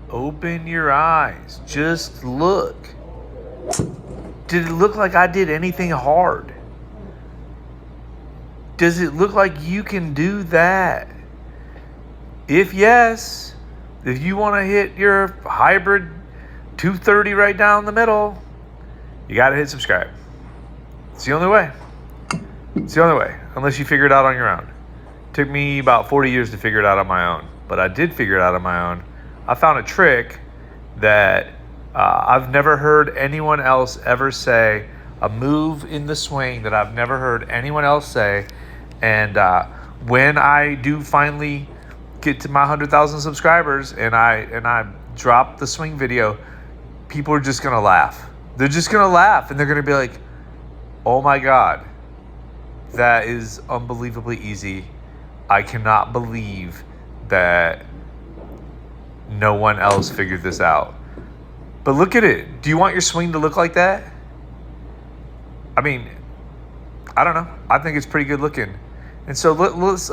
Open your eyes. Just look. Did it look like I did anything hard? Does it look like you can do that? If yes, if you want to hit your hybrid 230 right down the middle, you got to hit subscribe. It's the only way. It's the only way, unless you figure it out on your own. It took me about 40 years to figure it out on my own, but I did figure it out on my own. I found a trick that I've never heard anyone else ever say, a move in the swing that I've never heard anyone else say. And when I do finally get to my 100,000 subscribers and I drop the swing video, people are just gonna laugh. They're just gonna laugh and they're gonna be like, "Oh my God, that is unbelievably easy. I cannot believe that no one else figured this out." But look at it. Do you want your swing to look like that? I mean, I don't know. I think it's pretty good looking. And so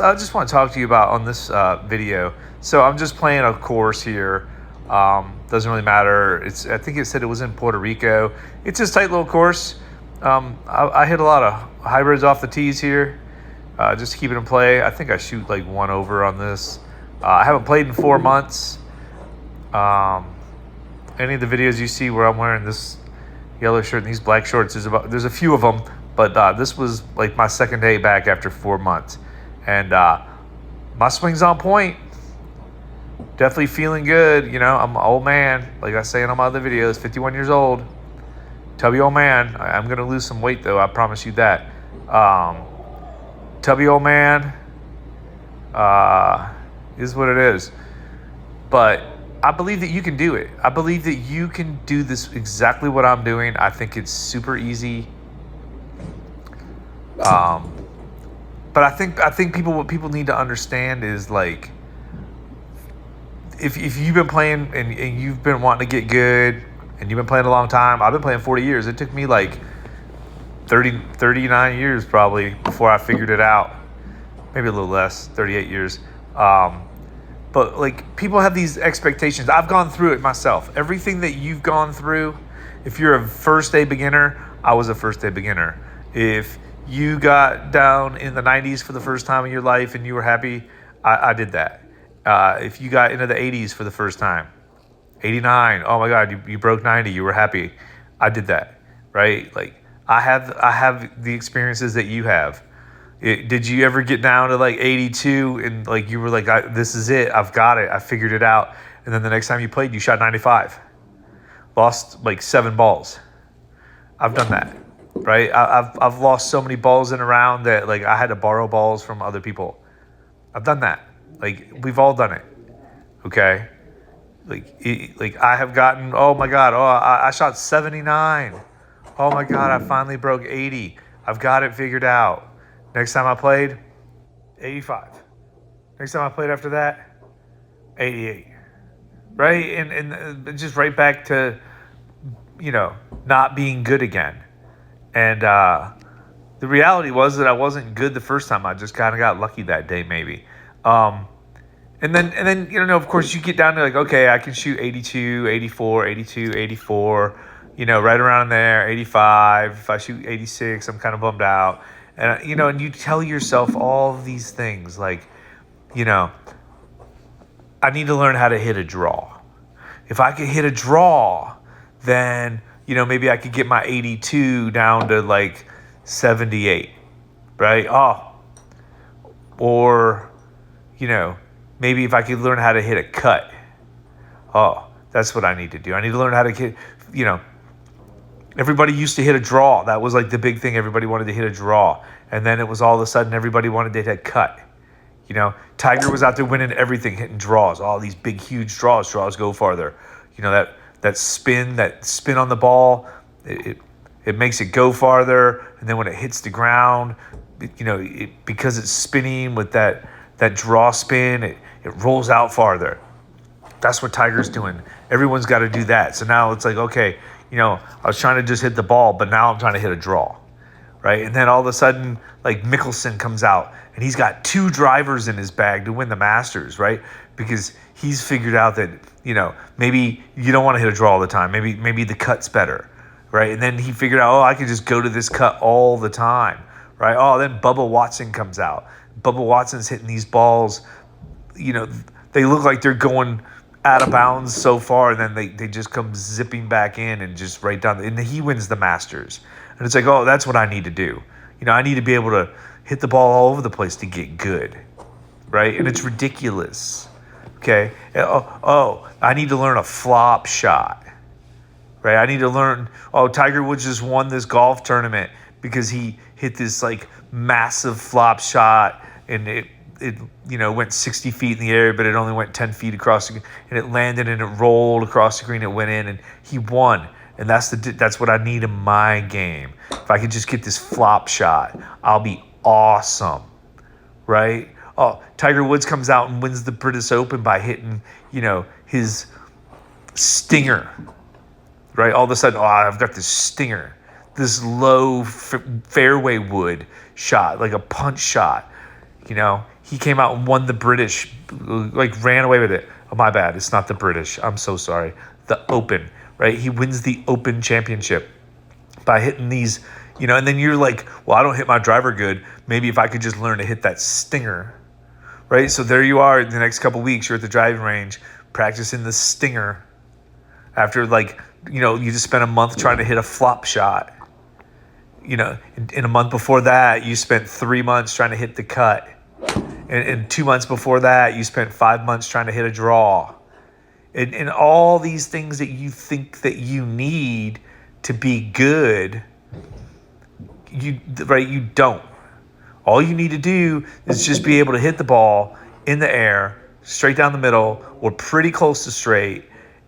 I just want to talk to you about on this video. So I'm just playing a course here. Doesn't really matter. I think it said it was in Puerto Rico. It's just a tight little course. I hit a lot of hybrids off the tees here. Just to keep it in play. I think I shoot like 1 over on this. I haven't played in 4 months. Any of the videos you see where I'm wearing this yellow shirt and these black shorts, there's a few of them, but this was like my second day back after 4 months. And my swing's on point. Definitely feeling good. You know, I'm an old man, like I say in all my other videos, 51 years old. Tubby old man. I'm going to lose some weight, though. I promise you that. Tubby old man is what it is. But I believe that you can do it. I believe that you can do this exactly what I'm doing. I think it's super easy. But I think what people need to understand is, like, if you've been playing and you've been wanting to get good and you've been playing a long time. I've been playing 40 years. It took me like 39 years probably before I figured it out. Maybe a little less, 38 years. But like, people have these expectations. I've gone through it myself. Everything that you've gone through, if you're a first day beginner, I was a first day beginner. If you got down in the 90s for the first time in your life and you were happy, I did that. If you got into the 80s for the first time, 89, oh my God, you broke 90, you were happy. I did that, right? Like, I have the experiences that you have. Did you ever get down to like 82 and like you were like, this is it, I've got it, I figured it out, and then the next time you played, you shot 95, lost like 7 balls? I've done that, right? I've lost so many balls in a round that like I had to borrow balls from other people. I've done that. Like, we've all done it, okay? Like I have gotten, oh my God, I shot 79. Oh my God, I finally broke 80. I've got it figured out. Next time I played, 85. Next time I played after that, 88. Right? And just right back to, you know, not being good again. And the reality was that I wasn't good the first time. I just kind of got lucky that day, maybe. And then, you know, of course, you get down to like, okay, I can shoot 82, 84, 82, 84, you know, right around there, 85. If I shoot 86, I'm kind of bummed out. And, you know, and you tell yourself all of these things like, you know, I need to learn how to hit a draw. If I could hit a draw, then, you know, maybe I could get my 82 down to like 78, right? Or, you know, maybe if I could learn how to hit a cut. That's what I need to do. I need to learn how to hit, you know, everybody used to hit a draw. That was like the big thing. Everybody wanted to hit a draw. And then it was all of a sudden everybody wanted to hit a cut. You know, Tiger was out there winning everything, hitting draws, all these big, huge draws. Draws go farther. You know, that spin on the ball, it makes it go farther. And then when it hits the ground, you know, because it's spinning with that draw spin, it rolls out farther. That's what Tiger's doing. Everyone's got to do that. So now it's like, okay, you know, I was trying to just hit the ball, but now I'm trying to hit a draw, right? And then all of a sudden, like, Mickelson comes out, and he's got 2 drivers in his bag to win the Masters, right? Because he's figured out that, maybe you don't want to hit a draw all the time. Maybe the cut's better, right? And then he figured out, I could just go to this cut all the time, right? Oh, then Bubba Watson comes out. Bubba Watson's hitting these balls, they look like they're going out of bounds so far, and then they just come zipping back in and just right down. And he wins the Masters. And it's like, that's what I need to do. I need to be able to hit the ball all over the place to get good, right? And it's ridiculous. Okay. I need to learn a flop shot, right? I need to learn. Tiger Woods just won this golf tournament because he hit this like massive flop shot, and it went 60 feet in the air, but it only went 10 feet across the green, and it landed and it rolled across the green. It went in, and he won. And that's what I need in my game. If I could just get this flop shot, I'll be awesome, right? Tiger Woods comes out and wins the British Open by hitting, his stinger, right? All of a sudden, I've got this stinger, this low fairway wood shot, like a punch shot. He came out and won the British, like ran away with it. Oh, my bad. It's not the British. I'm so sorry. The Open, right? He wins the Open Championship by hitting these, and then you're like, I don't hit my driver good. Maybe if I could just learn to hit that stinger, right? So there you are. In the next couple of weeks, you're at the driving range practicing the stinger after you just spent a month trying to hit a flop shot. In a month before that, you spent 3 months trying to hit the cut. And 2 months before that, you spent 5 months trying to hit a draw. And all these things that you think that you need to be good, you don't. All you need to do is just be able to hit the ball in the air, straight down the middle, or pretty close to straight,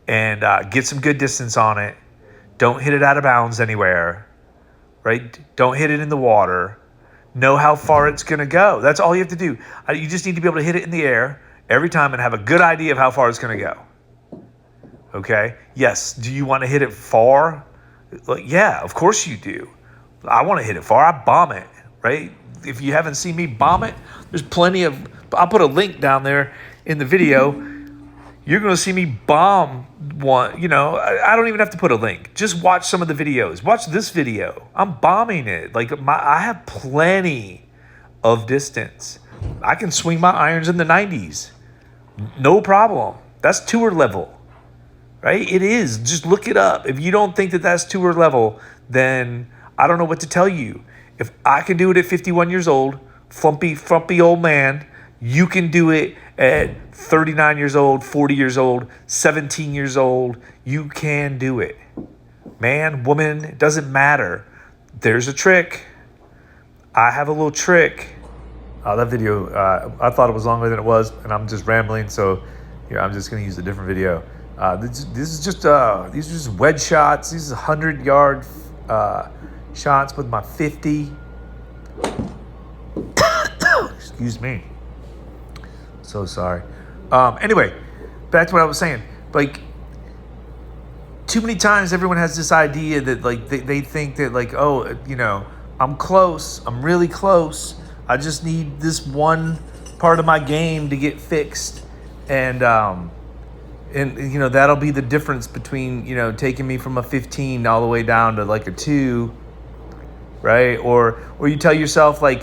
and get some good distance on it. Don't hit it out of bounds anywhere, right? Don't hit it in the water. Know how far it's going to go. That's all you have to do. You just need to be able to hit it in the air every time and have a good idea of how far it's going to go. Okay? Yes. Do you want to hit it far? Yeah, of course you do. I want to hit it far. I bomb it, right? If you haven't seen me bomb it, there's plenty of... I'll put a link down there in the video. You're going to see me bomb one. I don't even have to put a link. Just watch some of the videos. Watch this video. I'm bombing it. I have plenty of distance. I can swing my irons in the 90s. No problem. That's tour level, right? It is. Just look it up. If you don't think that that's tour level, then I don't know what to tell you. If I can do it at 51 years old, frumpy old man, you can do it at 39 years old, 40 years old, 17 years old. You can do it. Man, woman, it doesn't matter. There's a trick. I have a little trick. That video, I thought it was longer than it was, and I'm just rambling, so here, I'm just going to use a different video. These are just wedge shots. These are 100-yard shots with my 50. Excuse me. So sorry. Anyway, back to what I was saying. Too many times everyone has this idea that they think that I'm close. I'm really close. I just need this one part of my game to get fixed, and that'll be the difference between taking me from a 15 all the way down to a 2, right? Or you tell yourself I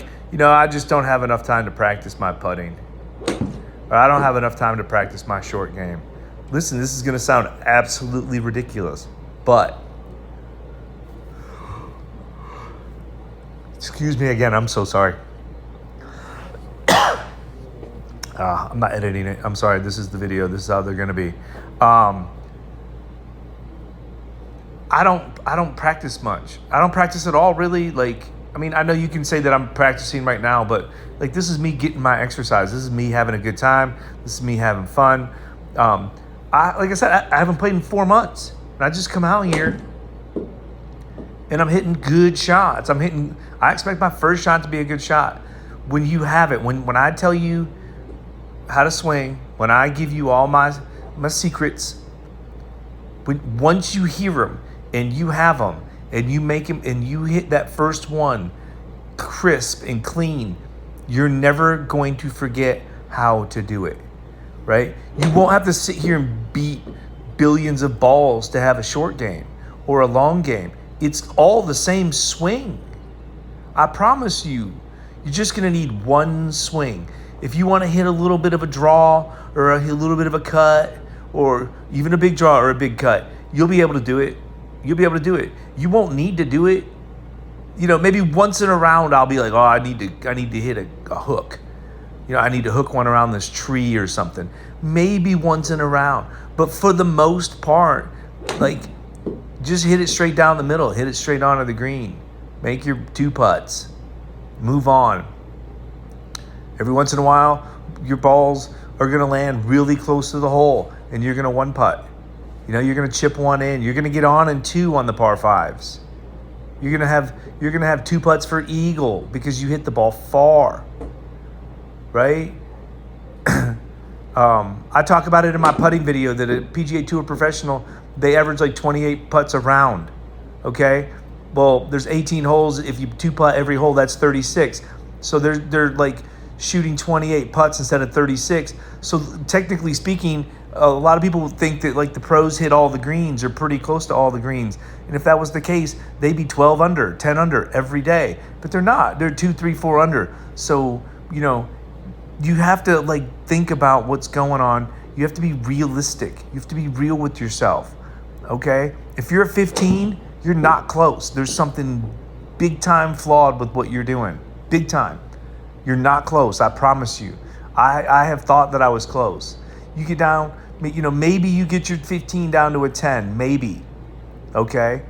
just don't have enough time to practice my putting. Or I don't have enough time to practice my short game. Listen, this is going to sound absolutely ridiculous, but excuse me again, I'm so sorry. I'm not editing it. I'm sorry. This is the video. This is how they're going to be. I don't practice much. I don't practice at all, really. I know you can say that I'm practicing right now, but this is me getting my exercise. This is me having a good time. This is me having fun. I haven't played in 4 months, and I just come out here and I'm hitting good shots. I expect my first shot to be a good shot. When you have it, when I tell you how to swing, when I give you all my secrets, once you hear them and you have them and you make them and you hit that first one crisp and clean, you're never going to forget how to do it. right? You won't have to sit here and beat billions of balls to have a short game or a long game. It's all the same swing. I promise you, you're just going to need one swing. If you want to hit a little bit of a draw or a little bit of a cut or even a big draw or a big cut, you'll be able to do it. You'll be able to do it. You won't need to do it. You know, maybe once in a round I'll be like, oh, I need to hit a hook. You know, I need to hook one around this tree or something. Maybe once in a round. But for the most part, like, just hit it straight down the middle. Hit it straight onto the green. Make your 2 putts. Move on. Every once in a while, your balls are going to land really close to the hole, and you're going to 1-putt. You know, you're going to chip one in. You're going to get on in 2 on the par 5s. You're going to have 2 putts for eagle because you hit the ball far. Right? I talk about it in my putting video that a PGA Tour professional, they average like 28 putts a round. Okay? Well, there's 18 holes. If you 2-putt every hole, that's 36. So they're like shooting 28 putts instead of 36. So technically speaking, a lot of people think that like the pros hit all the greens or pretty close to all the greens. And if that was the case, they'd be 12 under, 10 under every day. But they're not. They're 2, 3, 4 under. So, you know, you have to like think about what's going on. You have to be realistic. You have to be real with yourself. Okay? If you're at 15, you're not close. There's something big time flawed with what you're doing. Big time. You're not close. I promise you. I have thought that I was close. You get down, you know, maybe you get your 15 down to a 10. Maybe. Okay?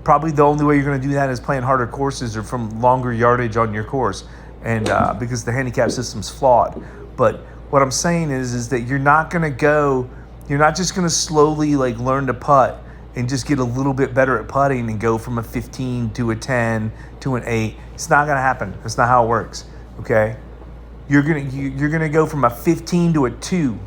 Probably the only way you're going to do that is playing harder courses or from longer yardage on your course. And because the handicap system's flawed. But what I'm saying is that you're not just going to slowly like learn to putt and just get a little bit better at putting and go from a 15 to a 10 to an 8. It's not going to happen. That's not how it works. Okay? You're going to go from a 15 to a 2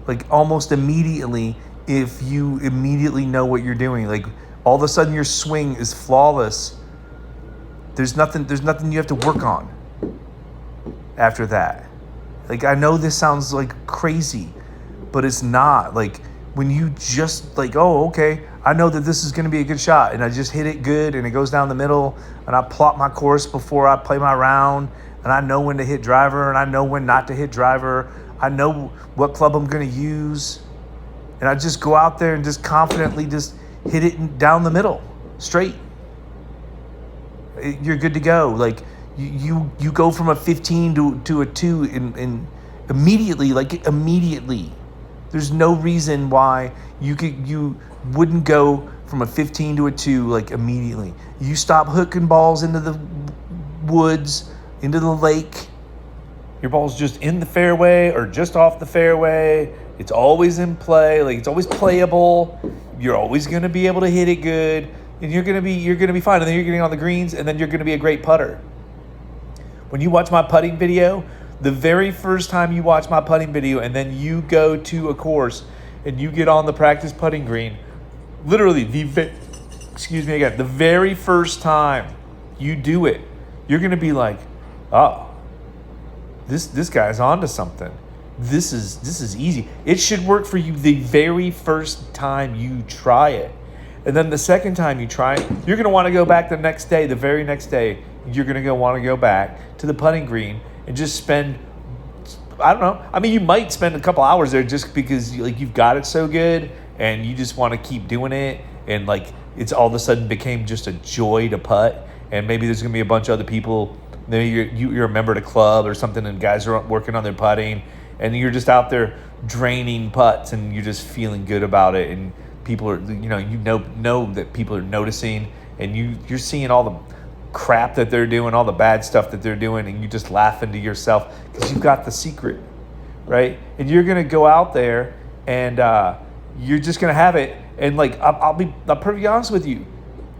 like almost immediately if you immediately know what you're doing. Like all of a sudden your swing is flawless. There's nothing you have to work on after that. Like, I know this sounds like crazy, but it's not. Like, when you just like, oh, okay, I know that this is going to be a good shot, and I just hit it good, and it goes down the middle, and I plot my course before I play my round, and I know when to hit driver, and I know when not to hit driver. I know what club I'm going to use, and I just go out there and just confidently just hit it down the middle, straight. You're good to go. Like you go from a 15 to a 2 in immediately. Like immediately. There's no reason why you wouldn't go from a 15 to a 2 like immediately. You stop hooking balls into the woods, into the lake. Your ball's just in the fairway or just off the fairway. It's always in play. Like it's always playable. You're always going to be able to hit it good. And you're gonna be fine, and then you're getting on the greens, and then you're gonna be a great putter. When you watch my putting video, the very first time you watch my putting video, and then you go to a course and you get on the practice putting green, literally the very first time you do it, you're gonna be like, oh, this guy's onto something. This is easy. It should work for you the very first time you try it. And then the second time you try it, you're going to want to go back the next day, the very next day. You're going to want to go back to the putting green and just spend, I don't know. I mean, you might spend a couple hours there just because like you've got it so good and you just want to keep doing it. And like it's all of a sudden became just a joy to putt. And maybe there's going to be a bunch of other people. Maybe you're a member of the club or something and guys are working on their putting. And you're just out there draining putts and you're just feeling good about it. And people are, know that people are noticing, and you're seeing all the crap that they're doing, all the bad stuff that they're doing, and you just laughing to yourself because you've got the secret, right? And you're gonna go out there and you're just gonna have it. And like I'll be pretty honest with you,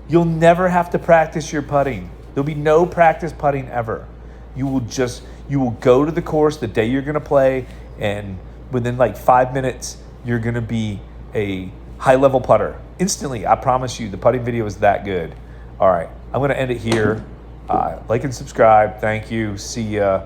you'll never have to practice your putting. There'll be no practice putting ever. You will go to the course the day you're gonna play, and within like 5 minutes, you're gonna be a high-level putter. Instantly, I promise you, the putting video is that good. All right, I'm going to end it here. Like and subscribe. Thank you. See ya.